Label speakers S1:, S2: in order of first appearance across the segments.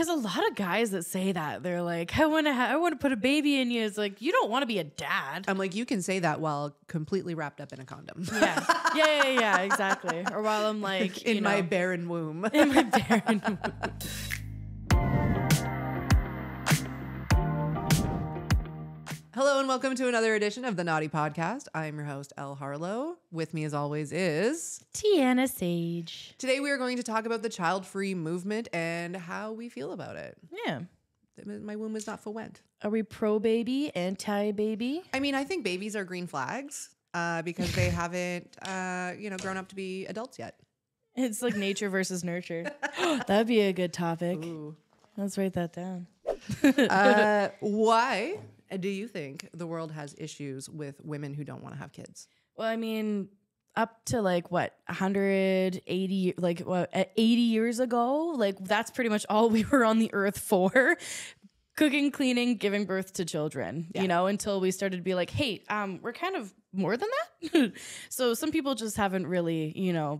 S1: because a lot of guys that say that, they're like, I want to put a baby in you. It's like, you don't want to be a dad.
S2: I'm like, you can say that while completely wrapped up in a condom.
S1: Yeah, exactly. Or while I'm like,
S2: in my barren womb.
S1: In my barren womb.
S2: Hello and welcome to another edition of the Knotty podcast. I'm your host, Elle Harlow. With me as always is
S1: Tiana Sage.
S2: Today we are going to talk about the child-free movement and how we feel about it.
S1: Yeah.
S2: My womb is not for went.
S1: Are we pro-baby, anti-baby?
S2: I mean, I think babies are green flags because they haven't, grown up to be adults yet.
S1: It's like nature versus nurture. That'd be a good topic.
S2: Ooh.
S1: Let's write that down.
S2: Why do you think the world has issues with women who don't want to have kids?
S1: Well, I mean, up to like what, 180, like what, 80 years ago, like that's pretty much all we were on the earth for. Cooking, cleaning, giving birth to children, you know, until we started to be like, hey, we're kind of more than that. So some people just haven't really,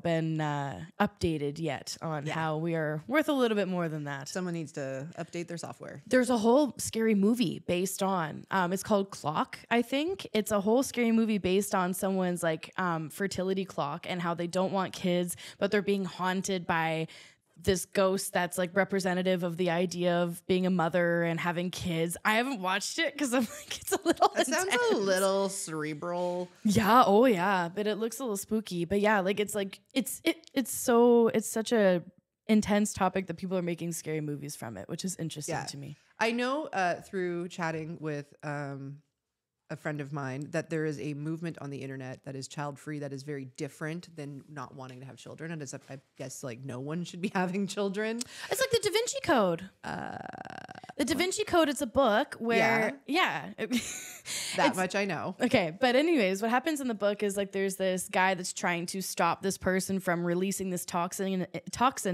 S1: been updated yet on how we are worth a little bit more than that.
S2: Someone needs to update their software.
S1: There's a whole scary movie based on, it's called Clock, I think. It's a whole scary movie based on someone's like fertility clock and how they don't want kids, but they're being haunted by this ghost that's like representative of the idea of being a mother and having kids. I haven't watched it because I'm like, it's a little
S2: That sounds a little cerebral.
S1: Yeah. Oh yeah. But it looks a little spooky. But yeah, like it's such a intense topic that people are making scary movies from it, which is interesting to me.
S2: I know through chatting with a friend of mine that there is a movement on the internet that is child-free that is very different than not wanting to have children. And it's, I guess, like no one should be having children.
S1: It's like the Da Vinci Code. The Da Vinci Code is a book where,
S2: that much I know.
S1: Okay. But anyways, what happens in the book is like there's this guy that's trying to stop this person from releasing this toxin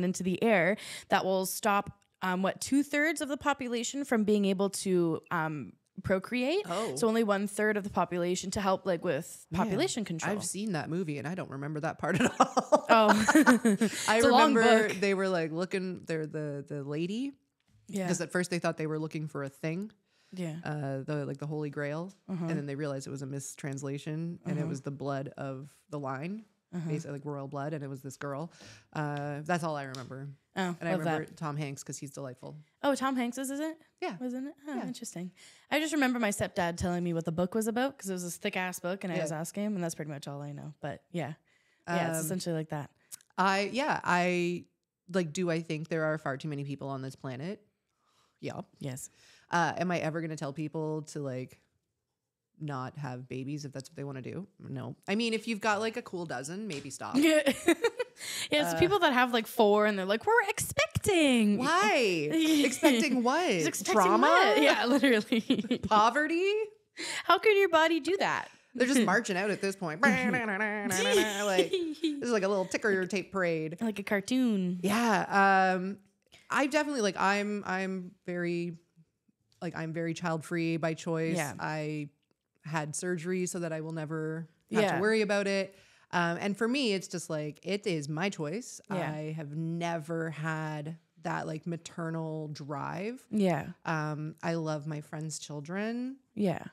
S1: into the air that will stop 2/3 of the population from being able to procreate. So only 1/3 of the population to help like with population control.
S2: I've seen that movie and I don't remember that part at all. I
S1: It's
S2: remember they were like looking, they're the lady.
S1: Yeah.
S2: Because at first they thought they were looking for a thing.
S1: Yeah.
S2: The Holy Grail. And then they realized it was a mistranslation and it was the blood of the line. Basically like royal blood, and it was this girl. That's all I remember.
S1: Oh,
S2: and I remember Tom Hanks because he's delightful.
S1: Oh, Tom Hanks is it?
S2: Yeah.
S1: Wasn't it? Oh,
S2: Yeah.
S1: Interesting. I just remember my stepdad telling me what the book was about because it was this thick ass book, and I was asking him, and that's pretty much all I know. But yeah, it's essentially like that.
S2: I do I think there are far too many people on this planet? Yeah.
S1: Yes.
S2: Am I ever going to tell people to like not have babies if that's what they want to do? No. I mean, if you've got like a cool dozen, maybe stop.
S1: Yeah. It's people that have like 4 and they're like, we're expecting.
S2: Why? Expecting what?
S1: Expecting
S2: Trauma?
S1: what? Yeah, literally.
S2: Poverty?
S1: How can your body do that?
S2: They're just marching out at this point. Like, this is like a little ticker tape parade.
S1: Like a cartoon.
S2: Yeah. I definitely like I'm very child free by choice.
S1: Yeah.
S2: I had surgery so that I will never have to worry about it. And for me, it's just like, it is my choice.
S1: Yeah.
S2: I have never had that like maternal drive.
S1: Yeah.
S2: I love my friends' children.
S1: Yeah.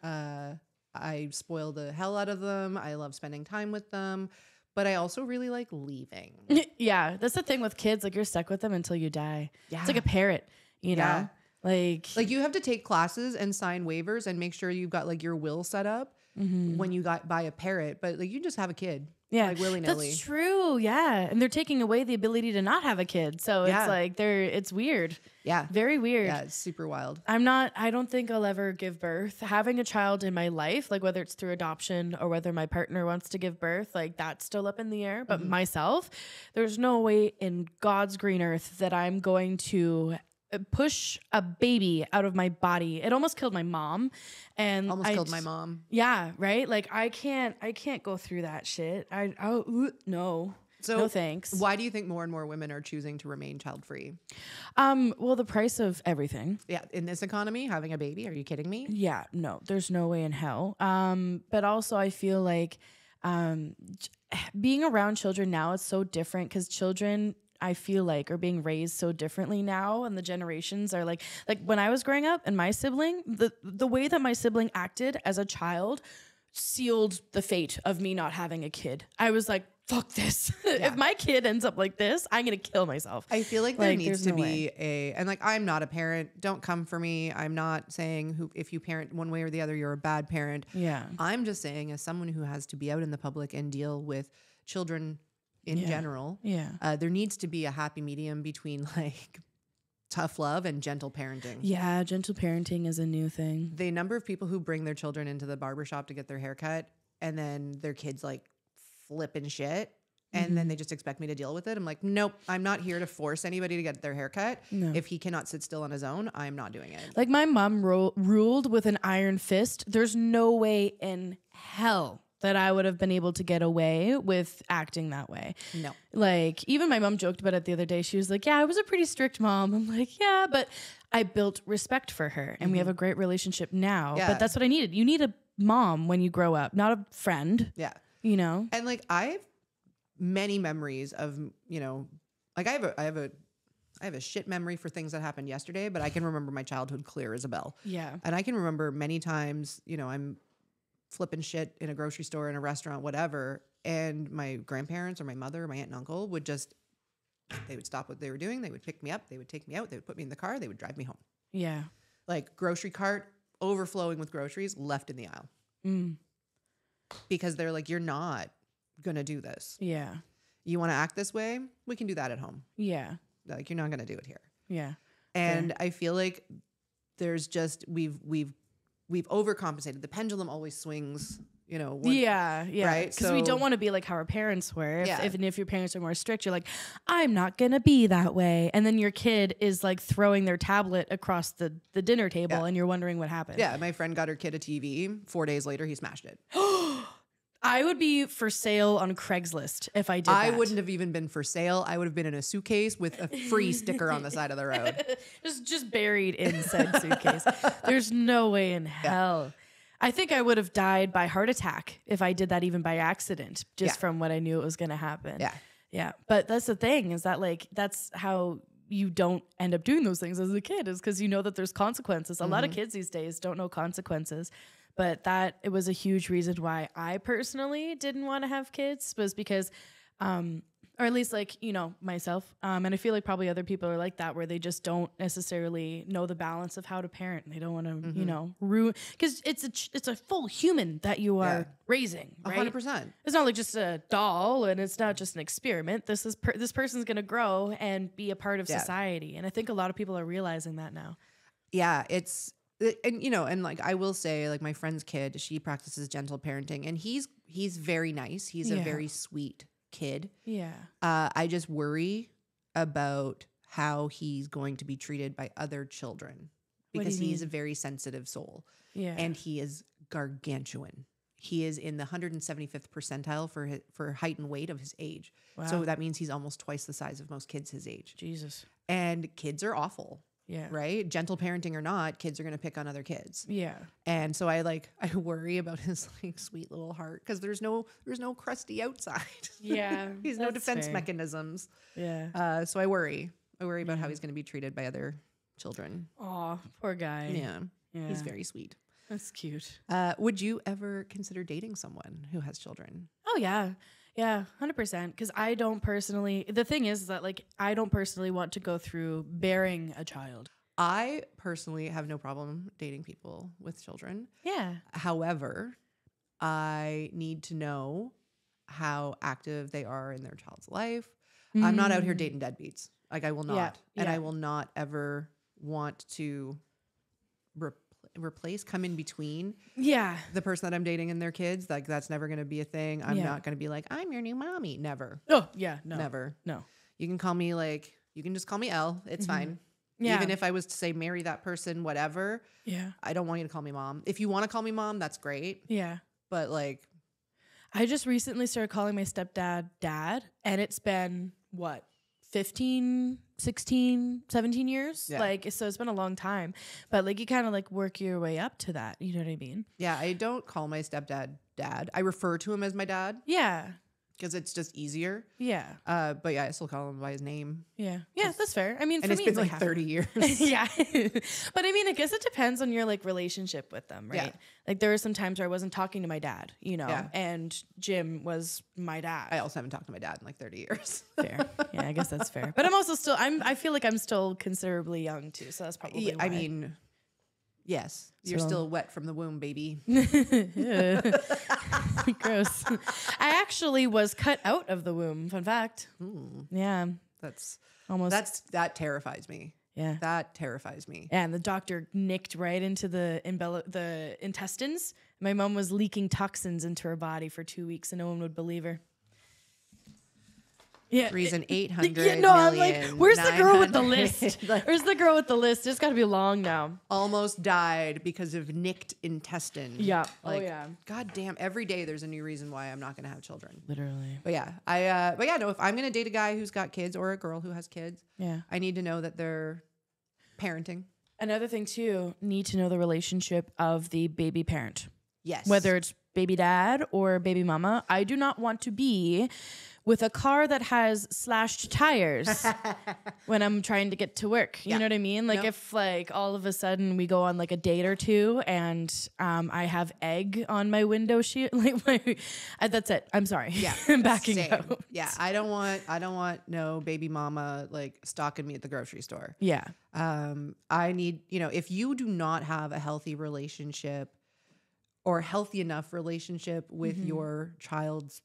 S2: I spoil the hell out of them. I love spending time with them, but I also really like leaving.
S1: Yeah. That's the thing with kids. Like you're stuck with them until you die.
S2: Yeah.
S1: It's like a parrot, you know? Like
S2: you have to take classes and sign waivers and make sure you've got like your will set up when you buy a parrot, but like you just have a kid.
S1: Yeah,
S2: like willy-nilly.
S1: That's true. Yeah. And they're taking away the ability to not have a kid. So it's like it's weird.
S2: Yeah.
S1: Very weird.
S2: Yeah, it's super wild.
S1: I don't think I'll ever give birth. Having a child in my life, like whether it's through adoption or whether my partner wants to give birth, like that's still up in the air. But myself, there's no way in God's green earth that I'm going to push a baby out of my body. It almost killed my mom, and
S2: killed my mom.
S1: Yeah, right. Like I can't go through that shit. No. So no thanks.
S2: Why do you think more and more women are choosing to remain child free?
S1: Well, the price of everything.
S2: Yeah, in this economy, having a baby. Are you kidding me?
S1: Yeah, no. There's no way in hell. But also I feel like being around children now is so different because children I feel like are being raised so differently now, and the generations are like when I was growing up and my sibling, the way that my sibling acted as a child sealed the fate of me not having a kid. I was like, fuck this.
S2: Yeah.
S1: If my kid ends up like this, I'm going to kill myself.
S2: I feel like there needs to
S1: no
S2: be and like, I'm not a parent. Don't come for me. I'm not saying if you parent one way or the other, you're a bad parent.
S1: Yeah.
S2: I'm just saying, as someone who has to be out in the public and deal with children in general, there needs to be a happy medium between like tough love and gentle parenting.
S1: Yeah, gentle parenting is a new thing.
S2: The number of people who bring their children into the barbershop to get their hair cut and then their kids like flipping shit and then they just expect me to deal with it. I'm like, nope, I'm not here to force anybody to get their hair cut. No. If he cannot sit still on his own, I'm not doing it.
S1: Like my mom ruled with an iron fist. There's no way in hell that I would have been able to get away with acting that way.
S2: No.
S1: Like, even my mom joked about it the other day. She was like, yeah, I was a pretty strict mom. I'm like, yeah, but I built respect for her and we have a great relationship now. Yeah. But that's what I needed. You need a mom when you grow up, not a friend.
S2: Yeah.
S1: You know?
S2: And like, I have many memories of, you know, like I have a shit memory for things that happened yesterday, but I can remember my childhood clear as a bell.
S1: Yeah.
S2: And I can remember many times, you know, I'm flipping shit in a grocery store, in a restaurant, whatever. And my grandparents or my mother or my aunt and uncle would they would stop what they were doing. They would pick me up. They would take me out. They would put me in the car. They would drive me home.
S1: Yeah.
S2: Like grocery cart overflowing with groceries left in the aisle. Because they're like, you're not going to do this.
S1: Yeah.
S2: You want to act this way? We can do that at home.
S1: Yeah.
S2: Like, you're not going to do it here.
S1: Yeah.
S2: And I feel like there's just, we've overcompensated. The pendulum always swings, you know.
S1: Yeah.
S2: Right.
S1: Because we don't want to be like how our parents were. If your parents are more strict, you're like, I'm not going to be that way. And then your kid is like throwing their tablet across the dinner table and you're wondering what happened.
S2: Yeah. My friend got her kid a TV. 4 days later, he smashed it.
S1: I would be for sale on Craigslist if I did that.
S2: I wouldn't have even been for sale. I would have been in a suitcase with a free sticker on the side of the road.
S1: just buried in said suitcase. There's no way in hell. I think I would have died by heart attack if I did that even by accident, just from what I knew it was going to happen.
S2: Yeah.
S1: Yeah. But that's the thing, is that like, that's how you don't end up doing those things as a kid, is because you know that there's consequences. A lot of kids these days don't know consequences. But it was a huge reason why I personally didn't want to have kids, was because, or at least like, you know, myself. And I feel like probably other people are like that, where they just don't necessarily know the balance of how to parent. They don't want to, you know, ruin, because it's a full human that you are raising, right?
S2: 100%.
S1: It's not like just a doll, and it's not just an experiment. This person's going to grow and be a part of society. And I think a lot of people are realizing that now.
S2: Yeah, and you know, and like, I will say, like, my friend's kid, she practices gentle parenting, and he's very nice. He's a very sweet kid.
S1: Yeah.
S2: I just worry about how he's going to be treated by other children, because he's a very sensitive soul.
S1: Yeah.
S2: And he is gargantuan. He is in the 175th percentile for height and weight of his age. Wow. So that means he's almost twice the size of most kids his age.
S1: Jesus.
S2: And kids are awful.
S1: Yeah.
S2: Right? Gentle parenting or not, kids are going to pick on other kids.
S1: Yeah.
S2: And so I worry about his like sweet little heart, because there's no crusty outside.
S1: Yeah.
S2: He's no defense mechanisms.
S1: Yeah.
S2: So I worry about how he's going to be treated by other children.
S1: Aw, poor guy.
S2: Yeah. He's very sweet.
S1: That's cute.
S2: Would you ever consider dating someone who has children?
S1: Oh, yeah. Yeah, 100%. Because I don't personally, the thing is that like, I don't personally want to go through bearing a child.
S2: I personally have no problem dating people with children.
S1: Yeah.
S2: However, I need to know how active they are in their child's life. I'm not out here dating deadbeats. Like, I will not.
S1: Yeah.
S2: And I will not ever want to come in between the person that I'm dating and their kids. Like, that's never going to be a thing. I'm not going to be like, I'm your new mommy. Never.
S1: Oh yeah. No,
S2: never.
S1: No.
S2: You can call me you can just call me Elle. It's fine.
S1: Yeah.
S2: Even if I was to say marry that person, whatever. Yeah. I don't want you to call me mom. If you want to call me mom, that's great.
S1: Yeah.
S2: But like,
S1: I just recently started calling my stepdad dad, and it's been what, 15, 16, 17 years. Yeah. Like, so it's been a long time, but like, you kind of like work your way up to that. You know what I mean?
S2: Yeah. I don't call my stepdad dad. I refer to him as my dad.
S1: Yeah.
S2: because it's just easier.
S1: Yeah.
S2: But yeah, I still call him by his name.
S1: Yeah. Yeah, that's fair. I mean,
S2: And
S1: for
S2: it's
S1: me,
S2: been
S1: it's
S2: like
S1: half
S2: 30 years.
S1: yeah. But I mean, I guess it depends on your like relationship with them, right?
S2: Yeah.
S1: Like there were some times where I wasn't talking to my dad, you know,
S2: Yeah.
S1: and Jim was my dad.
S2: I also haven't talked to my dad in like 30 years.
S1: Fair. Yeah, I guess that's fair. But I'm also still, I feel like I'm still considerably young too. So that's probably
S2: Yeah,
S1: why.
S2: I mean, yes, you're
S1: So-
S2: still wet from the womb, baby.
S1: Gross. I actually was cut out of the womb. Fun fact. Yeah.
S2: That's
S1: Almost.
S2: that terrifies me.
S1: Yeah.
S2: That terrifies me.
S1: Yeah, and the doctor nicked right into the intestines. My mom was leaking toxins into her body for 2 weeks, and no one would believe her. Yeah,
S2: Reason 800
S1: yeah, no, I'm like,
S2: million,
S1: where's the girl with the
S2: 900?
S1: list?
S2: Like,
S1: Where's the girl with the list? It's got to be long now.
S2: almost died because of nicked intestine.
S1: Yeah.
S2: Like,
S1: Oh yeah.
S2: God damn, every day there's a new reason why I'm not going to have children.
S1: Literally.
S2: But yeah, no, if I'm going to date a guy who's got kids or a girl who has kids,
S1: Yeah.
S2: I need to know that they're parenting.
S1: Another thing too, need to know the relationship of the baby parent.
S2: Yes.
S1: Whether it's baby dad or baby mama. I do not want to be with a car that has slashed tires when I'm trying to get to work. You
S2: Yeah.
S1: know what I mean? Like
S2: No.
S1: if like all of a sudden we go on like a date or two and I have egg on my window sheet, like that's it. I'm sorry.
S2: Yeah.
S1: I'm backing
S2: Same.
S1: out.
S2: Yeah. I don't want no baby mama like stalking me at the grocery store.
S1: Yeah.
S2: I need, if you do not have a healthy relationship or healthy enough relationship with your child's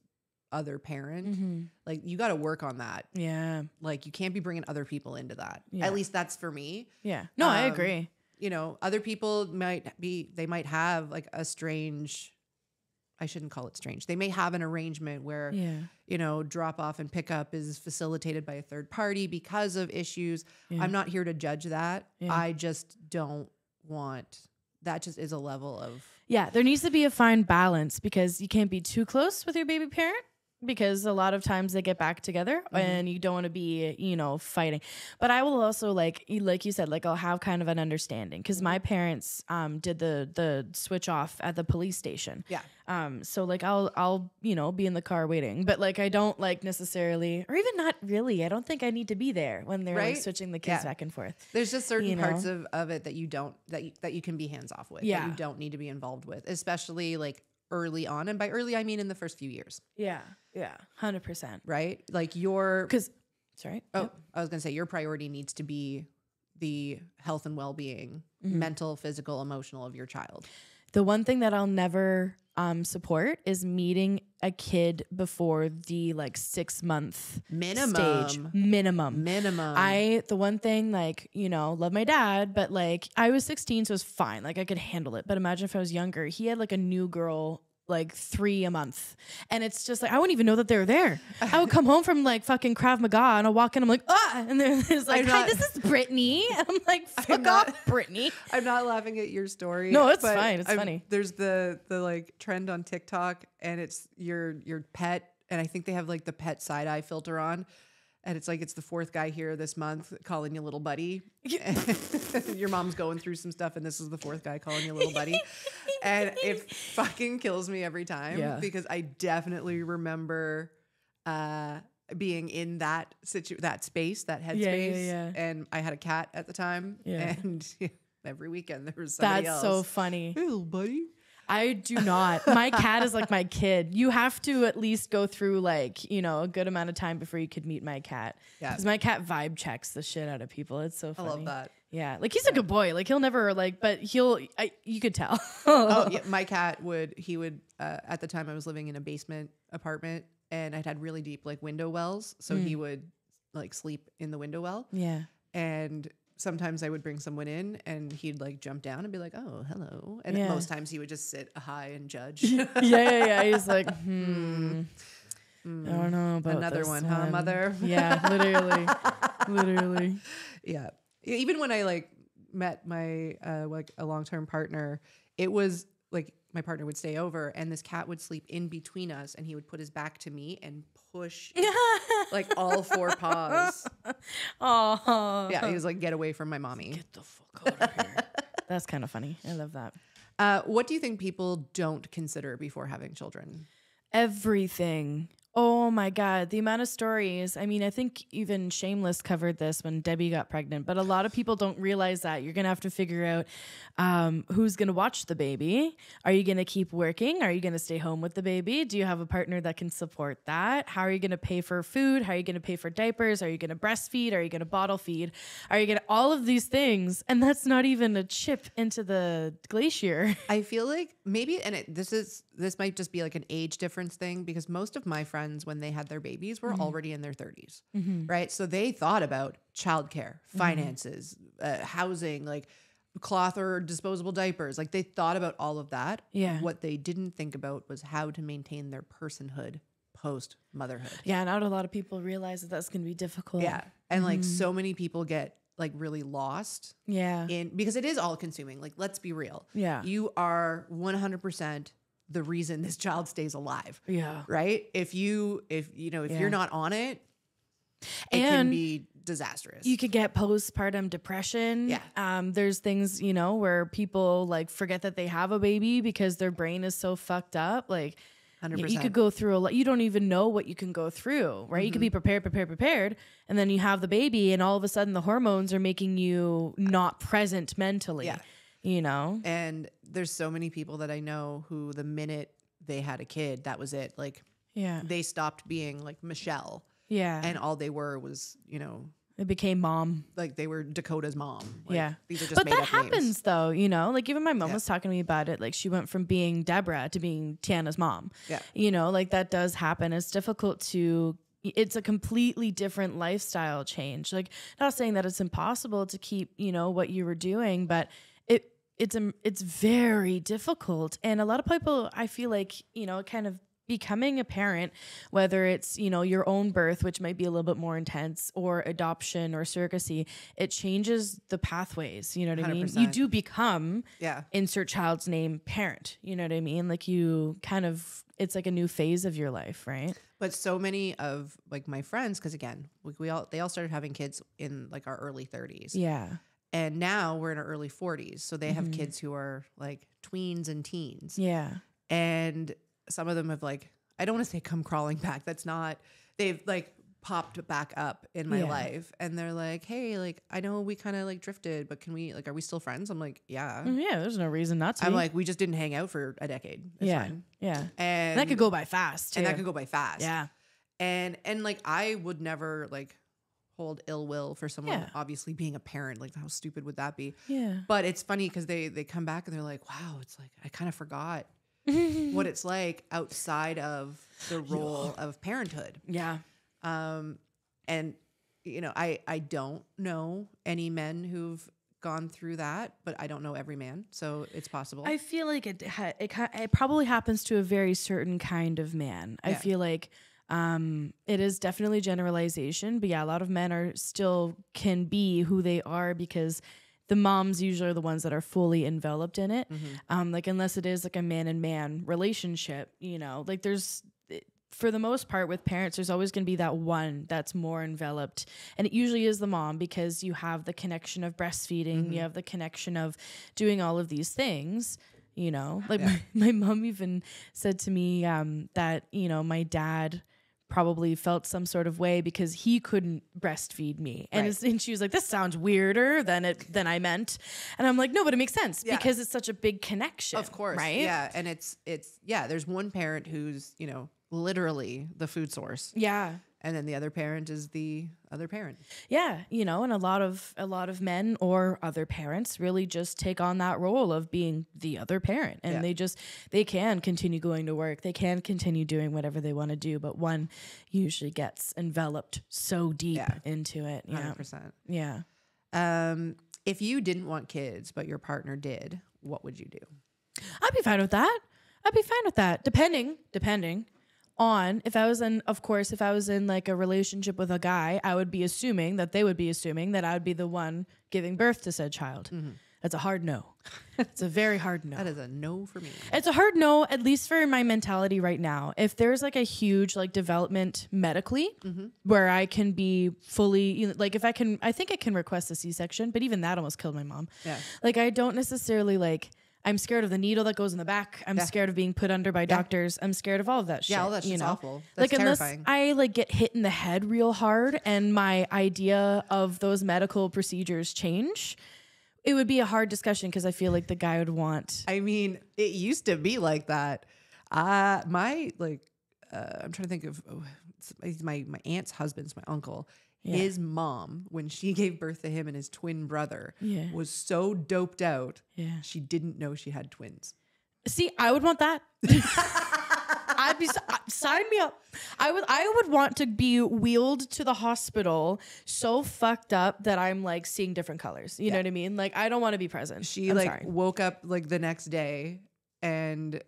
S2: other parent, like you got to work on that.
S1: Yeah.
S2: Like you can't be bringing other people into that.
S1: Yeah.
S2: At least that's for me.
S1: Yeah. No, I agree.
S2: Other people they might have like a strange, I shouldn't call it strange. They may have an arrangement where,
S1: Yeah.
S2: drop off and pick up is facilitated by a third party because of issues.
S1: Yeah.
S2: I'm not here to judge that.
S1: Yeah.
S2: I just don't want, that just is a level of.
S1: Yeah, there needs to be a fine balance because you can't be too close with your baby parent because a lot of times they get back together and you don't want to be, fighting. But I will also like you said, like I'll have kind of an understanding because my parents did the switch off at the police station.
S2: Yeah.
S1: So like I'll be in the car waiting, but like I don't like necessarily, or even not really. I don't think I need to be there when they're like
S2: Right?
S1: switching the kids
S2: Yeah.
S1: back and forth.
S2: There's just certain
S1: You
S2: parts
S1: know?
S2: of it that you don't, that you can be hands off with,
S1: Yeah.
S2: that you don't need to be involved with, especially like early on. And by early, I mean in the first few years,
S1: Yeah, yeah, 100%.
S2: right? Like
S1: Because, sorry.
S2: I was going to say your priority needs to be the health and well-being,
S1: Mm-hmm.
S2: mental, physical, emotional of your child.
S1: The one thing that I'll never support is meeting a kid before the like 6 month
S2: Minimum.
S1: stage minimum. The one thing like, love my dad, but like I was 16, so it was fine. Like I could handle it. But imagine if I was younger, he had like a new girl like 3 a month. And it's just like, I wouldn't even know that they were there. I would come home from like fucking Krav Maga and I'll walk in, I'm like, and there's like, hi, this is Brittany. I'm like, fuck off, Brittany.
S2: I'm not laughing at your story.
S1: No, it's
S2: but
S1: fine. It's funny.
S2: There's the like trend on TikTok and it's your pet. And I think they have like the pet side eye filter on. And it's like, it's the fourth guy here this month calling you little buddy. Your mom's going through some stuff and this is the fourth guy calling you little buddy. And it fucking kills me every time because I definitely remember being in that space, that headspace.
S1: Yeah.
S2: And I had a cat at the time.
S1: Yeah.
S2: And every weekend there was somebody else.
S1: That's so funny.
S2: Hey, little buddy.
S1: I do not. My cat is like my kid. You have to at least go through like, a good amount of time before you could meet my cat. Yeah. Because my cat vibe checks the shit out of people. It's so funny.
S2: I love that.
S1: Yeah. Like he's a good boy. Like he'll never like, but you could tell.
S2: My cat would, at the time I was living in a basement apartment and I'd had really deep like window wells. So he would like sleep in the window well.
S1: Yeah.
S2: And sometimes I would bring someone in and he'd like jump down and be like, oh, hello. And most times he would just sit high and judge.
S1: Yeah. He's like, I don't know about
S2: another
S1: this
S2: one, huh, mother?
S1: Yeah, literally.
S2: Yeah. Even when I like met my like a long-term partner, it was like my partner would stay over and this cat would sleep in between us and he would put his back to me and push like all four paws.
S1: Oh.
S2: Yeah, he was like, get away from my mommy.
S1: Get the fuck out of here. That's kind of funny. I love that.
S2: What do you think people don't consider before having children?
S1: Everything. Oh my God. The amount of stories. I mean, I think even Shameless covered this when Debbie got pregnant, but a lot of people don't realize that you're going to have to figure out who's going to watch the baby. Are you going to keep working? Are you going to stay home with the baby? Do you have a partner that can support that? How are you going to pay for food? How are you going to pay for diapers? Are you going to breastfeed? Are you going to bottle feed? Are you going to all of these things? And that's not even a chip into the glacier.
S2: I feel like maybe, and this might just be like an age difference thing, because most of my friends, when they had their babies, were already in their 30s, right? So they thought about childcare, finances, housing, like cloth or disposable diapers. Like they thought about all of that.
S1: Yeah.
S2: What they didn't think about was how to maintain their personhood post motherhood.
S1: Yeah, not a lot of people realize that that's going to be difficult.
S2: Yeah. And like so many people get like really lost.
S1: Yeah.
S2: Because it is all consuming. Like, let's be real.
S1: Yeah.
S2: You are 100% the reason this child stays alive.
S1: Yeah.
S2: Right? If you're not on it, it
S1: And
S2: can be disastrous.
S1: you could get postpartum depression.
S2: Yeah.
S1: There's things, where people like forget that they have a baby because their brain is so fucked up. Like
S2: 100%.
S1: you could go through a lot. You don't even know what you can go through, right? You could be prepared. And then you have the baby and all of a sudden the hormones are making you not present mentally.
S2: Yeah. And there's so many people that I know who the minute they had a kid, that was it. Like, they stopped being like Michelle.
S1: Yeah.
S2: And all they were was,
S1: It became mom.
S2: like they were Dakota's mom. Like,
S1: Yeah.
S2: These are just
S1: But
S2: made
S1: that
S2: up
S1: happens
S2: names.
S1: though, like even my mom was talking to me about it. Like she went from being Deborah to being Tiana's mom.
S2: Yeah.
S1: Like that does happen. It's difficult it's a completely different lifestyle change. Like not saying that it's impossible to keep, what you were doing, but it's very difficult. And a lot of people, I feel like, kind of becoming a parent, whether it's, your own birth, which might be a little bit more intense, or adoption or surrogacy, it changes the pathways. You know what I mean?
S2: 100%.
S1: You do become,
S2: Yeah.
S1: insert child's name, parent. You know what I mean? Like you kind of, it's like a new phase of your life, right?
S2: But so many of like my friends, because again, they all started having kids in like our early 30s.
S1: Yeah.
S2: And now we're in our early 40s. So they have kids who are like tweens and teens.
S1: Yeah.
S2: And some of them have like, I don't want to say come crawling back. That's not, they've like popped back up in my life. And they're like, hey, like, I know we kind of like drifted, but are we still friends? I'm like, yeah.
S1: Yeah, there's no reason not to.
S2: I'm like, we just didn't hang out for a decade. It's fine.
S1: Yeah.
S2: And
S1: that could go by fast too.
S2: And that could go by fast.
S1: Yeah.
S2: And like, I would never like hold ill will for someone obviously being a parent. Like how stupid would that be?
S1: Yeah.
S2: But it's funny because they come back and they're like, wow, it's like, I kind of forgot what it's like outside of the role of parenthood.
S1: Yeah.
S2: And I don't know any men who've gone through that, but I don't know every man, so it's possible.
S1: I feel like it probably happens to a very certain kind of man. I feel like it is definitely generalization, but yeah, a lot of men can be who they are because the moms usually are the ones that are fully enveloped in it. Like unless it is like a man and man relationship, like for the most part with parents, there's always going to be that one that's more enveloped. And it usually is the mom because you have the connection of breastfeeding. You have the connection of doing all of these things, like my mom even said to me that, my dad probably felt some sort of way because he couldn't breastfeed me. And, and she was like, this sounds weirder than I meant. And I'm like, no, but it makes sense because it's such a big connection.
S2: Of course.
S1: Right.
S2: Yeah. And it's there's one parent who's, literally the food source.
S1: Yeah.
S2: And then the other parent is the other parent.
S1: Yeah. And a lot of men or other parents really just take on that role of being the other parent. And they can continue going to work. They can continue doing whatever they want to do. But one usually gets enveloped so deep into it.
S2: 100%.
S1: Yeah.
S2: If you didn't want kids, but your partner did, what would you do?
S1: I'd be fine with that. Depending on if I was in like a relationship with a guy, I would be assuming that they would be assuming that I would be the one giving birth to said child. That's a hard no. It's a very hard no.
S2: That is a no for me.
S1: It's a hard no, at least for my mentality right now. If there's like a huge like development medically where I can be fully, like if I think I can request a C-section, but even that almost killed my mom.
S2: Yeah.
S1: Like I don't necessarily like, I'm scared of the needle that goes in the back. I'm scared of being put under by doctors. I'm scared of all of that shit.
S2: Yeah, all that shit's awful. That's
S1: like
S2: terrifying.
S1: unless I like get hit in the head real hard and my idea of those medical procedures change, it would be a hard discussion because I feel like the guy would want.
S2: I mean, it used to be like that. I'm trying to think of my aunt's husband's my uncle.
S1: Yeah.
S2: His mom, when she gave birth to him and his twin brother, was so doped out.
S1: Yeah.
S2: She didn't know she had twins.
S1: See, I would want that. I'd be sign me up. I would want to be wheeled to the hospital so fucked up that I'm like seeing different colors. You know what I mean? Like I don't want to be present.
S2: She woke up like the next day and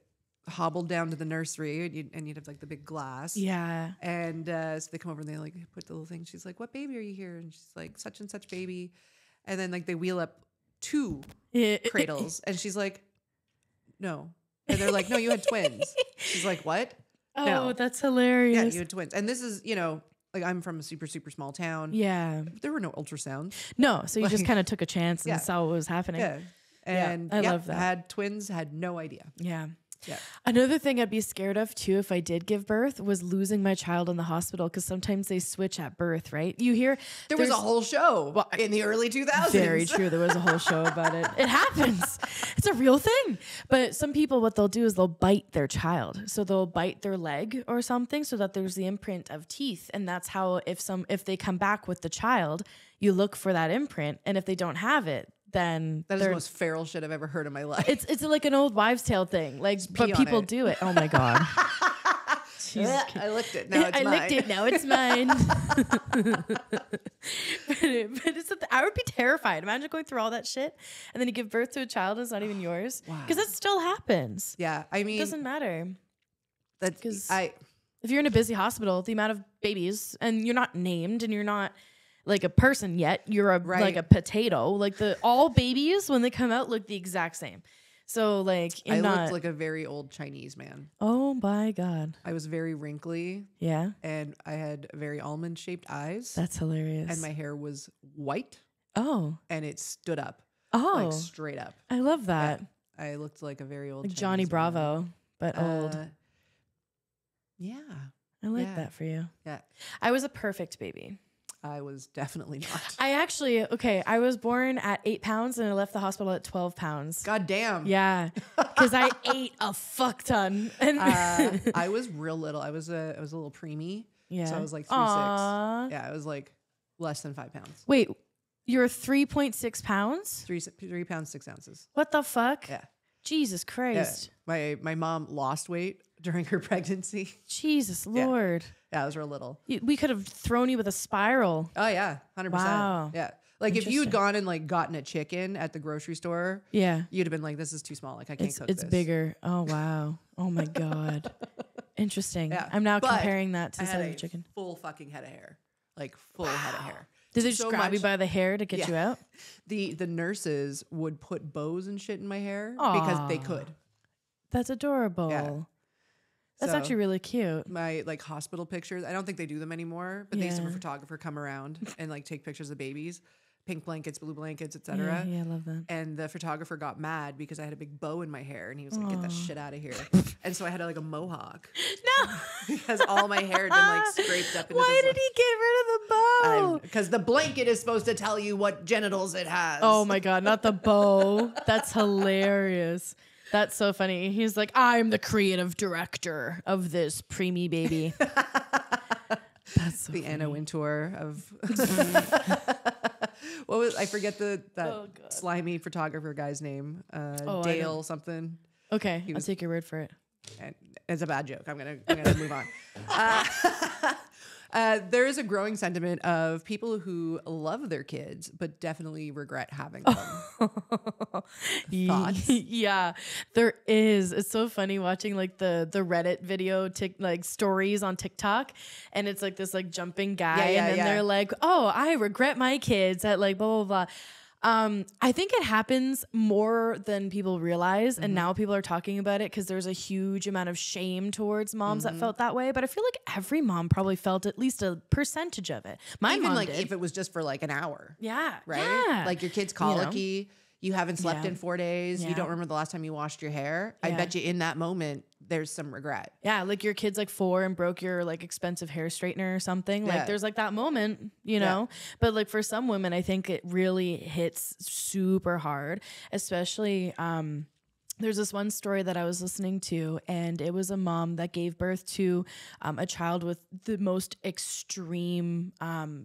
S2: hobbled down to the nursery and you'd have like the big glass.
S1: Yeah.
S2: And so they come over and they like put the little thing. She's like, "What baby are you here?" And she's like, "Such and such baby." And then like they wheel up 2 cradles and she's like, "No." And they're like, "No, you had twins." She's like, "What?"
S1: Oh,
S2: no.
S1: That's hilarious.
S2: Yeah, you had twins. And this is, like I'm from a super, super small town.
S1: Yeah.
S2: There were no ultrasounds.
S1: No. So you just kind of took a chance and saw what was happening.
S2: Yeah. And
S1: I love that.
S2: Had twins, had no idea.
S1: Yeah.
S2: Yeah.
S1: Another thing I'd be scared of too if I did give birth was losing my child in the hospital because sometimes they switch at birth, right? You hear
S2: there was a whole show in the early 2000s.
S1: Very true. There was a whole show about it. It happens. It's a real thing. But some people, what they'll do is they'll bite their child. So they'll bite their leg or something so that there's the imprint of teeth. And that's how if they come back with the child, you look for that imprint. And if they don't have it, then
S2: that is the most feral shit I've ever heard in my life.
S1: It's like an old wives' tale thing. Like, but people do it. Oh my god!
S2: I licked it. Now it's mine.
S1: I licked it. Now it's mine. but it's I would be terrified. Imagine going through all that shit and then you give birth to a child and it's not even yours. Because that still happens.
S2: Yeah, I mean,
S1: it doesn't matter.
S2: That's
S1: because if you're in a busy hospital, the amount of babies and you're not named and you're not like a person yet, you're like a potato. Like all babies when they come out look the exact same. So like
S2: I looked like a very old Chinese man.
S1: Oh my god.
S2: I was very wrinkly.
S1: Yeah.
S2: And I had very almond shaped eyes.
S1: That's hilarious.
S2: And my hair was white.
S1: Oh.
S2: And it stood up.
S1: Oh.
S2: Like straight up.
S1: I love that.
S2: Yeah. I looked like a very old
S1: like
S2: Chinese
S1: Johnny
S2: man.
S1: Bravo, but old.
S2: Yeah.
S1: I like that for you.
S2: Yeah.
S1: I was a perfect baby.
S2: I was definitely not.
S1: I was born at 8 pounds and I left the hospital at 12 pounds.
S2: God damn.
S1: Yeah. Because I ate a fuck ton. And
S2: I was real little. I was a little preemie.
S1: Yeah.
S2: So I was like 3'6". Yeah. I was like less than 5 pounds.
S1: Wait, you're 3.6 pounds?
S2: 3 pounds, 6 ounces.
S1: What the fuck?
S2: Yeah.
S1: Jesus Christ.
S2: Yeah. My mom lost weight during her pregnancy.
S1: Jesus Lord.
S2: Yeah, I was real little.
S1: We could have thrown you with a spiral.
S2: Oh yeah, 100%.
S1: Wow.
S2: Yeah, like if you had gone and like gotten a chicken at the grocery store,
S1: yeah,
S2: you'd have been like, "This is too small. Like I can't cook this."
S1: It's bigger. Oh wow. Oh my god. Interesting.
S2: Yeah.
S1: I'm now
S2: But
S1: comparing that to the
S2: I had
S1: size of chicken.
S2: Full fucking head of hair, like full head of hair.
S1: Did they just grab you by the hair to get you out?
S2: The nurses would put bows and shit in my hair because they could.
S1: That's adorable.
S2: Yeah.
S1: That's actually really cute.
S2: My like hospital pictures, I don't think they do them anymore, but they used to have a photographer come around and like take pictures of babies, pink blankets, blue blankets, etc.
S1: Yeah, I love that.
S2: And the photographer got mad because I had a big bow in my hair and he was like, "Get that shit out of here." And so I had like a mohawk.
S1: No.
S2: Because all my hair had been like scraped up into
S1: Why did he get rid of the bow?
S2: Because the blanket is supposed to tell you what genitals it has.
S1: Oh my god, not the bow. That's hilarious. That's so funny. He's like, "I'm the creative director of this preemie baby." That's so
S2: the
S1: funny.
S2: Anna Wintour of what was I forget that slimy photographer guy's name? Dale something.
S1: Okay, I'll take your word for it.
S2: And it's a bad joke. I'm gonna move on. There is a growing sentiment of people who love their kids but definitely regret having them. Thoughts?
S1: Yeah, there is. It's so funny watching like the Reddit video like stories on TikTok, and it's like this like jumping guy, and then they're like, "Oh, I regret my kids at like blah blah blah." I think it happens more than people realize, and now people are talking about it because there's a huge amount of shame towards moms that felt that way. But I feel like every mom probably felt at least a percentage of it. My
S2: Even
S1: mom
S2: like
S1: did.
S2: if it was just for like an hour.
S1: Yeah,
S2: right.
S1: Yeah.
S2: Like your kid's colicky. you haven't slept
S1: Yeah.
S2: in 4 days, you
S1: Yeah.
S2: don't remember the last time you washed your hair. I
S1: Yeah.
S2: bet you in that moment there's some regret.
S1: Yeah, like your kid's like 4 and broke your like expensive hair straightener or something.
S2: Yeah.
S1: Like there's like that moment, you know? But like for some women, I think it really hits super hard, especially there's this one story that I was listening to, and it was a mom that gave birth to a child with the most extreme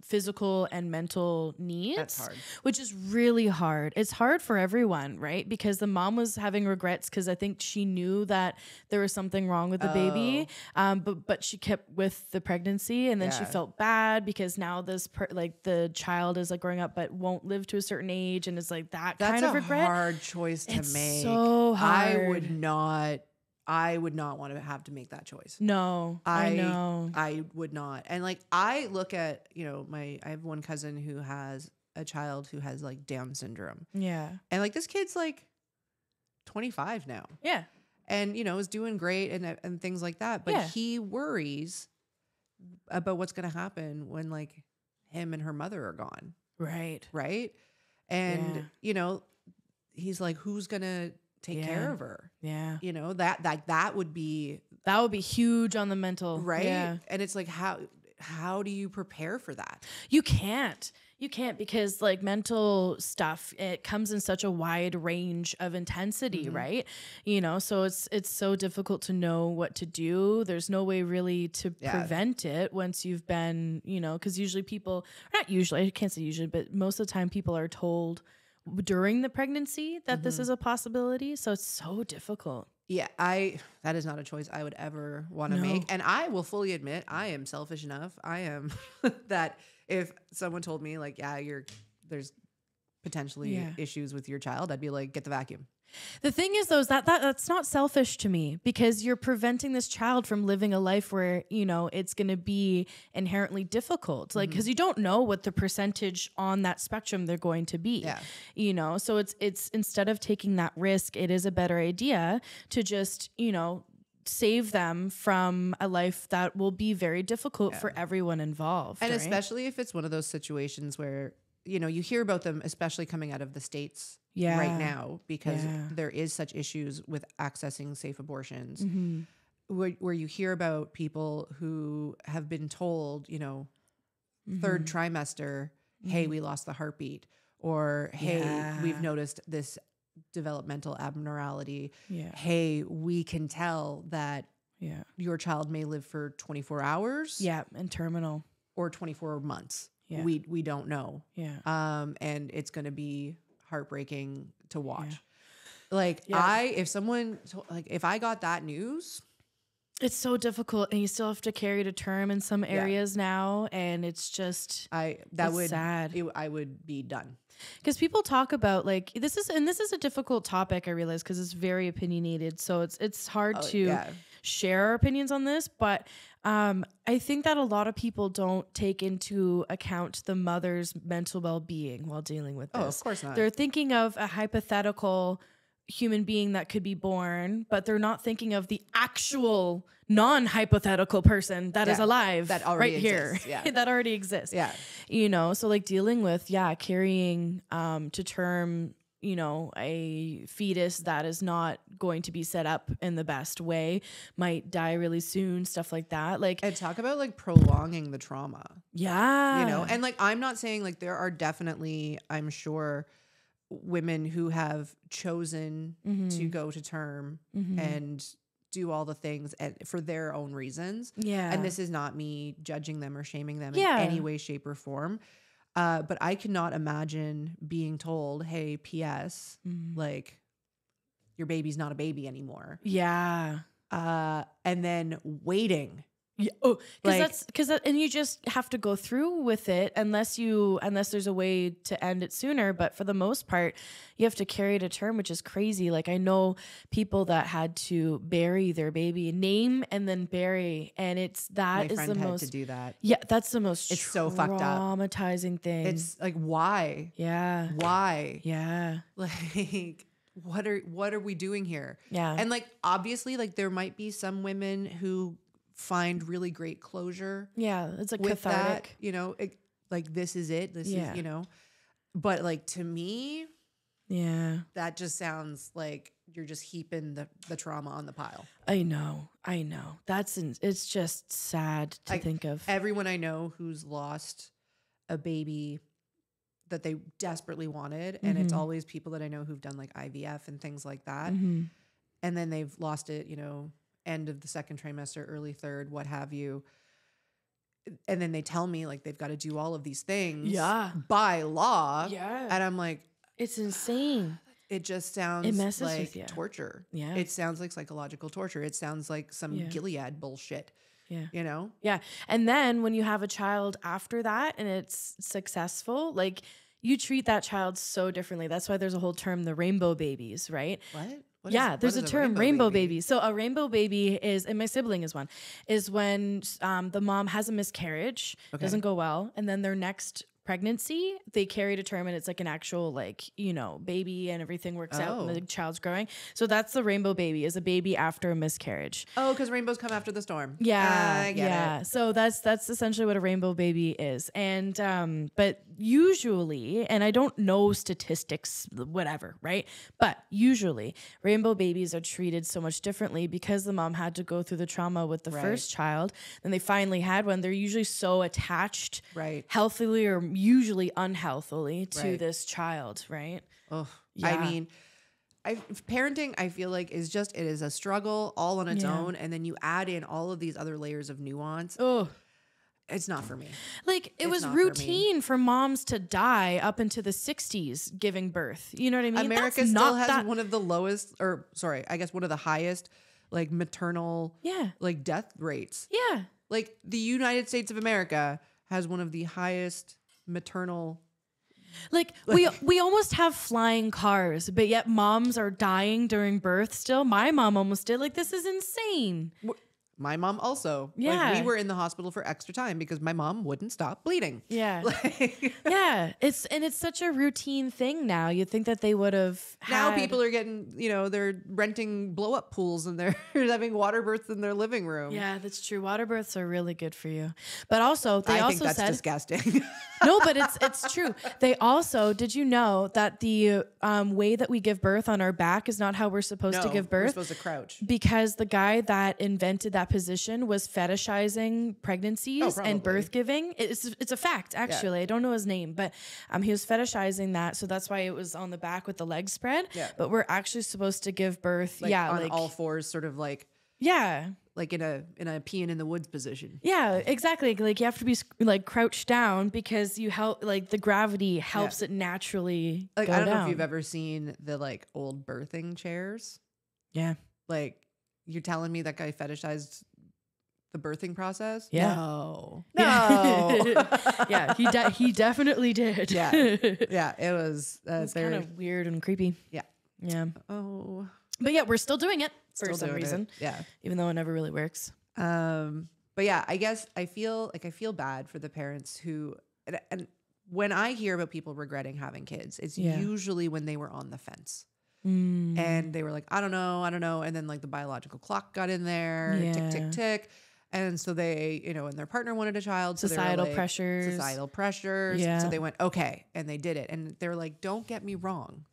S1: physical and mental needs.
S2: That's hard.
S1: Which is really hard. It's hard for everyone, right? Because the mom was having regrets because I think she knew that there was something wrong with the baby, but she kept with the pregnancy, and then she felt bad because now this like the child is like growing up but won't live to a certain age, and is like that
S2: That's
S1: kind of regret.
S2: a hard choice to
S1: It's
S2: make.
S1: so hard.
S2: I would not want to have to make that choice.
S1: No, I know.
S2: I would not. And like, I look at, you know, I have one cousin who has a child who has like Down syndrome.
S1: Yeah.
S2: And like, this kid's like 25 now.
S1: Yeah.
S2: And, you know, is doing great and things like that. But he worries about what's going to happen when like him and her mother are gone.
S1: Right.
S2: Right. And, you know, he's like, who's going to take care of her?
S1: Yeah.
S2: You know, that would be
S1: huge on the mental.
S2: right.
S1: Yeah.
S2: And it's like, how do you prepare for that?
S1: You can't because like mental stuff, it comes in such a wide range of intensity, right? You know, so it's so difficult to know what to do. There's no way really to prevent it once you've been, you know, because usually not usually, I can't say usually, but most of the time people are told during the pregnancy that this is a possibility. So it's so difficult.
S2: Yeah, that is not a choice I would ever want to make. And I will fully admit I am selfish enough. I am that if someone told me like, there's potentially issues with your child, I'd be like, get the vacuum.
S1: The thing is though, is that's not selfish to me, because you're preventing this child from living a life where, you know, it's going to be inherently difficult. Like, cause you don't know what the percentage on that spectrum they're going to be, you know? So it's instead of taking that risk, it is a better idea to just, you know, save them from a life that will be very difficult for everyone involved.
S2: And
S1: right?
S2: especially if it's one of those situations where, you know, you hear about them, especially coming out of the States right now, because there is such issues with accessing safe abortions, where you hear about people who have been told, you know, third trimester, hey, we lost the heartbeat, or hey, we've noticed this developmental abnormality. Hey, we can tell that your child may live for 24 hours.
S1: And terminal.
S2: Or 24 months. We don't know. And it's going to be heartbreaking to watch. Like if I got that news,
S1: it's so difficult, and you still have to carry to term in some areas now, and it's just sad.
S2: I would be done.
S1: Because people talk about like this is a difficult topic, I realize, because it's very opinionated, so it's hard to share our opinions on this, but I think that a lot of people don't take into account the mother's mental well-being while dealing with this.
S2: Oh, of course not.
S1: They're thinking of a hypothetical human being that could be born, but they're not thinking of the actual non-hypothetical person that is alive
S2: that already
S1: right
S2: exists.
S1: here. That already exists. You know, so like dealing with carrying to term, you know, a fetus that is not going to be set up in the best way, might die really soon, stuff like that. Like,
S2: and talk about like prolonging the trauma. You know, and like, I'm not saying like there are definitely, I'm sure, women who have chosen to go to term and do all the things for their own reasons. And this is not me judging them or shaming them in any way, shape, or form. But I cannot imagine being told, hey, P.S., like, your baby's not a baby anymore. And then waiting.
S1: And you just have to go through with it unless there's a way to end it sooner. But for the most part, you have to carry it to term, which is crazy. Like, I know people that had to bury their baby, name and then bury, and
S2: My friend had to do that.
S1: That's the most
S2: it's so fucked up,
S1: traumatizing thing.
S2: It's like, why? Why? Like, what are we doing here? And like, obviously, like, there might be some women who find really great closure.
S1: It's like
S2: with
S1: cathartic.
S2: that, you know, like, this is it. This is, you know, but like, to me,
S1: Yeah.
S2: That just sounds like you're just heaping the trauma on the pile.
S1: I know. It's just sad to think of.
S2: Everyone I know who's lost a baby that they desperately wanted, and it's always people that I know who've done like IVF and things like that. And then they've lost it, end of the second trimester, early third, what have you. And then they tell me like they've got to do all of these things by law.
S1: Yeah.
S2: And I'm like,
S1: it's insane.
S2: It just sounds like torture.
S1: Yeah.
S2: It sounds like psychological torture. It sounds like some Gilead bullshit.
S1: Yeah. Yeah. And then when you have a child after that and it's successful, like you treat that child so differently. That's why there's a whole term, the rainbow babies, right?
S2: What?
S1: There's a term, rainbow baby. So a rainbow baby is, and my sibling is one, is when the mom has a miscarriage, doesn't go well, and then their next pregnancy, they carry to term and it's like an actual baby and everything works out and the child's growing. So that's the rainbow baby, is a baby after a miscarriage.
S2: Oh, because rainbows come after the storm.
S1: Yeah.
S2: I get it.
S1: So that's essentially what a rainbow baby is. And but usually, and I don't know statistics, whatever, right? But usually rainbow babies are treated so much differently because the mom had to go through the trauma with the first child. Then they finally had one. They're usually so attached, healthily or usually unhealthily, to this child, right?
S2: Oh, I mean, parenting, I feel like it is a struggle all on its own. And then you add in all of these other layers of nuance.
S1: Oh,
S2: it's not for me.
S1: Like it was routine for moms to die up into the 60s giving birth. You know what I mean?
S2: America still has one of the lowest, I guess one of the highest like maternal like death rates.
S1: Yeah.
S2: Like the United States of America has one of the highest maternal.
S1: Like we almost have flying cars, but yet moms are dying during birth still. My mom almost did. Like, this is insane.
S2: My mom also.
S1: Yeah.
S2: Like, we were in the hospital for extra time because my mom wouldn't stop bleeding.
S1: Yeah. Yeah. It's such a routine thing now. You'd think that they would have
S2: Now people are getting, they're renting blow up pools and they're having water births in their living room.
S1: Yeah, that's true. Water births are really good for you. But also,
S2: I think that's disgusting.
S1: No, but it's true. They also, did you know that the way that we give birth on our back is not how we're supposed to give birth?
S2: We're supposed to crouch.
S1: Because the guy that invented that position was fetishizing pregnancies and birth giving. It's a fact, actually. I don't know his name, but he was fetishizing that. So that's why it was on the back with the legs spread. Yeah. But we're actually supposed to give birth,
S2: on all fours, sort of like.
S1: Yeah.
S2: Like in a peeing in the woods position.
S1: Yeah, exactly. Like you have to be like crouched down because you help, like the gravity helps it naturally.
S2: Like,
S1: go
S2: I don't know
S1: down.
S2: if you've ever seen the like old birthing chairs.
S1: Yeah.
S2: Like, you're telling me that guy fetishized the birthing process?
S1: Yeah.
S2: No.
S1: Yeah, he definitely did.
S2: Yeah. Yeah, it was
S1: kind of weird and creepy.
S2: Yeah.
S1: Yeah.
S2: Oh.
S1: But yeah, we're still doing it for some reason.
S2: Yeah.
S1: Even though it never really works.
S2: But yeah, I guess I feel bad for the parents who, and when I hear about people regretting having kids, it's usually when they were on the fence. And they were like, I don't know. And then like the biological clock got in there, tick, tick, tick. And so they, and their partner wanted a child. So
S1: Societal pressures.
S2: Yeah. So they went, okay. And they did it. And they're like, don't get me wrong.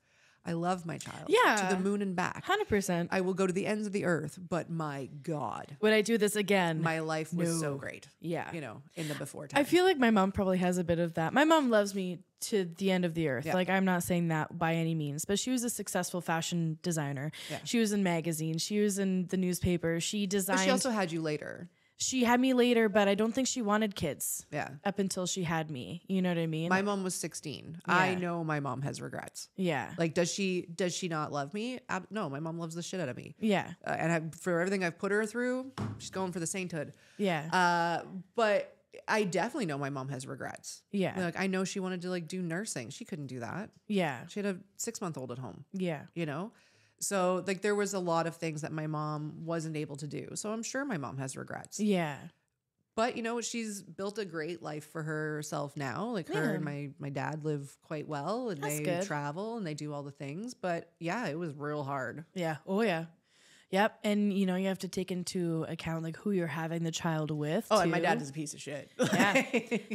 S2: I love my child. Yeah. To the moon and back.
S1: 100%.
S2: I will go to the ends of the earth, but my God.
S1: Would I do this again?
S2: My life was so great.
S1: Yeah.
S2: In the before time.
S1: I feel like my mom probably has a bit of that. My mom loves me to the end of the earth.
S2: Yeah.
S1: Like, I'm not saying that by any means, but she was a successful fashion designer. Yeah. She was in magazines. She was in the newspaper. She designed.
S2: But she also had you later.
S1: She had me later, but I don't think she wanted kids.
S2: Yeah.
S1: Up until she had me. You know what I mean?
S2: My mom was 16. Yeah. I know my mom has regrets.
S1: Yeah.
S2: Like, does she not love me? No, my mom loves the shit out of me.
S1: Yeah.
S2: And for everything I've put her through, she's going for the sainthood.
S1: Yeah.
S2: But I definitely know my mom has regrets.
S1: Yeah.
S2: Like, I know she wanted to like do nursing. She couldn't do that.
S1: Yeah.
S2: She had a 6-month-old at home.
S1: Yeah.
S2: So like there was a lot of things that my mom wasn't able to do. So I'm sure my mom has regrets.
S1: Yeah.
S2: But she's built a great life for herself now. Like her and my dad live quite well and they travel and they do all the things. But yeah, it was real hard.
S1: Yeah. Oh yeah. Yep. And, you know, you have to take into account like who you're having the child with.
S2: Oh,
S1: too.
S2: and my dad is a piece of shit.
S1: Yeah.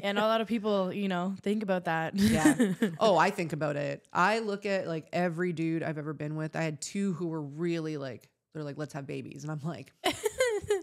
S1: And a lot of people, you know, think about that.
S2: Yeah. Oh, I think about it. I look at like every dude I've ever been with. I had 2 who were really like, they're like, let's have babies. And I'm like,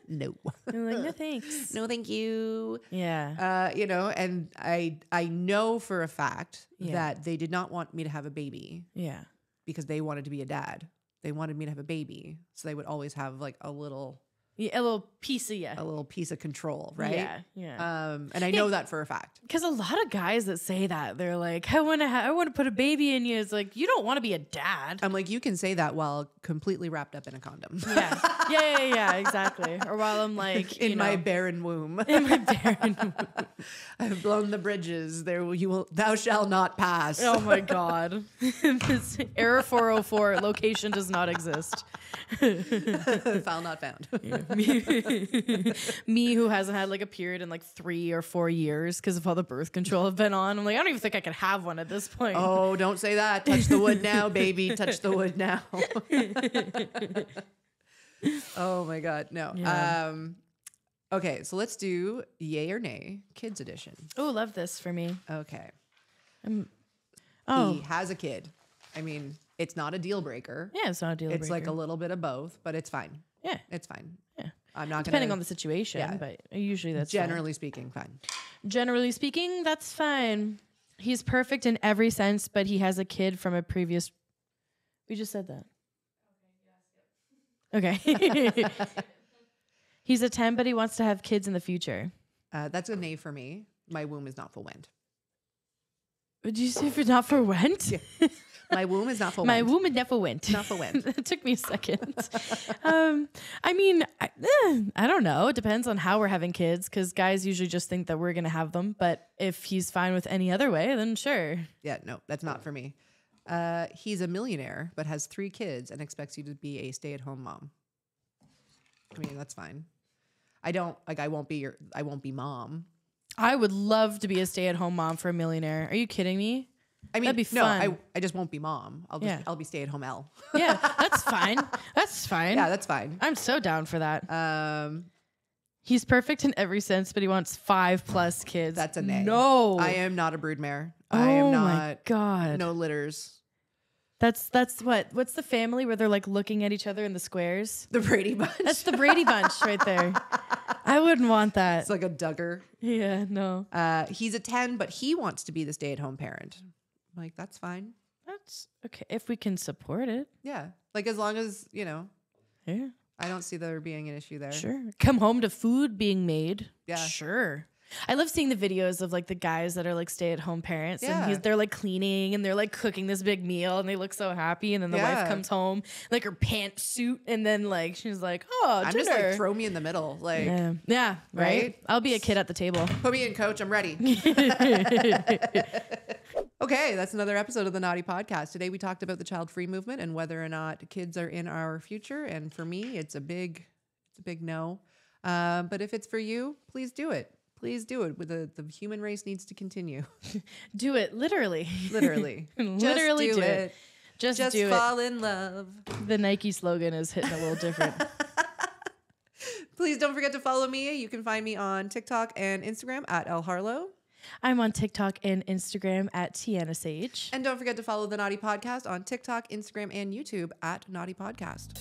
S2: no.
S1: I'm like, no thanks.
S2: No, thank you.
S1: Yeah.
S2: You know, and I know for a fact
S1: Yeah.
S2: that they did not want me to have a baby
S1: Yeah.
S2: because they wanted to be a dad. They wanted me to have a baby. So they would always have like a little
S1: Yeah, a little piece of you.
S2: a little piece of control, right?
S1: Yeah, yeah.
S2: And I know that for a fact.
S1: Because a lot of guys that say that, they're like, I want to put a baby in you. It's like, you don't want to be a dad.
S2: I'm like, you can say that while completely wrapped up in a condom.
S1: Yeah, exactly. Or while I'm like,
S2: in my barren womb.
S1: in my barren womb.
S2: I have blown the bridges. Thou shalt not pass.
S1: Oh my God. This error 404 location does not exist.
S2: File not found.
S1: Me who hasn't had like a period in like 3 or 4 years because of all the birth control I've been on. I'm like, I don't even think I could have one at this point.
S2: Oh, don't say that. Touch the wood now, baby. Touch the wood now. Oh my God. No.
S1: Yeah.
S2: Okay, so let's do yay or nay, kids edition.
S1: Oh, love this for me.
S2: Okay.
S1: Oh,
S2: He has a kid. I mean, it's not a deal breaker.
S1: yeah, it's not a deal breaker.
S2: It's like a little bit of both, but it's fine.
S1: Yeah.
S2: It's fine.
S1: Yeah.
S2: I'm not
S1: Depending
S2: gonna,
S1: on the situation,
S2: yeah.
S1: but usually that's
S2: generally speaking, fine.
S1: fine. Generally speaking, that's fine. He's perfect in every sense, but he has a kid from a previous. We just said that. Okay. He's a 10, but he wants to have kids in the future.
S2: That's a nay for me. My womb is not full went.
S1: Would you say if it's not for went?
S2: Yeah. My womb is not full
S1: My
S2: went.
S1: womb never went.
S2: Not full went.
S1: It took me a second. I mean, I don't know. It depends on how we're having kids because guys usually just think that we're going to have them. But if he's fine with any other way, then sure.
S2: Yeah, no, that's not for me. He's a millionaire, but has 3 kids and expects you to be a stay-at-home mom. I mean, that's fine. I won't be mom.
S1: I would love to be a stay-at-home mom for a millionaire. Are you kidding me?
S2: I mean,
S1: That'd be fun.
S2: no, I just won't be mom. I'll be stay-at-home L.
S1: Yeah, that's fine. That's fine.
S2: Yeah, that's fine.
S1: I'm so down for that. He's perfect in every sense, but he wants 5+ kids.
S2: That's a nay.
S1: No.
S2: I am not a broodmare.
S1: Oh
S2: I am
S1: my
S2: not.
S1: God.
S2: No litters.
S1: That's what's the family where they're like looking at each other in the squares?
S2: The Brady Bunch.
S1: That's the Brady Bunch right there. I wouldn't want that.
S2: It's like a Duggar.
S1: Yeah, no.
S2: He's a 10, but he wants to be the stay-at-home parent. I'm like, that's fine.
S1: That's okay if we can support it.
S2: Yeah. Like as long as,
S1: Yeah.
S2: I don't see there being an issue there.
S1: Sure. Come home to food being made.
S2: Yeah.
S1: Sure. I love seeing the videos of like the guys that are like stay-at-home parents
S2: Yeah.
S1: and they're like cleaning and they're like cooking this big meal and they look so happy and then the
S2: Yeah.
S1: wife comes home like her pantsuit and then like she's like, oh,
S2: I'm
S1: dinner.
S2: just like, throw me in the middle. Like,
S1: yeah, right?
S2: Right?
S1: I'll be a kid at the table.
S2: put me in, coach. I'm ready. Okay, that's another episode of the Knotty Podcast. Today we talked about the child-free movement and whether or not kids are in our future. And for me, it's a big no. But if it's for you, please do it. Please do it. The human race needs to continue.
S1: Do it, literally.
S2: Literally.
S1: Literally
S2: Just
S1: do it. Just do
S2: fall in love.
S1: The Nike slogan is hitting a little different.
S2: Please don't forget to follow me. You can find me on TikTok and Instagram at El Harlow.
S1: I'm on TikTok and Instagram at Tiana Sage.
S2: And don't forget to follow the Knotty Podcast on TikTok, Instagram, and YouTube at Knotty Podcast.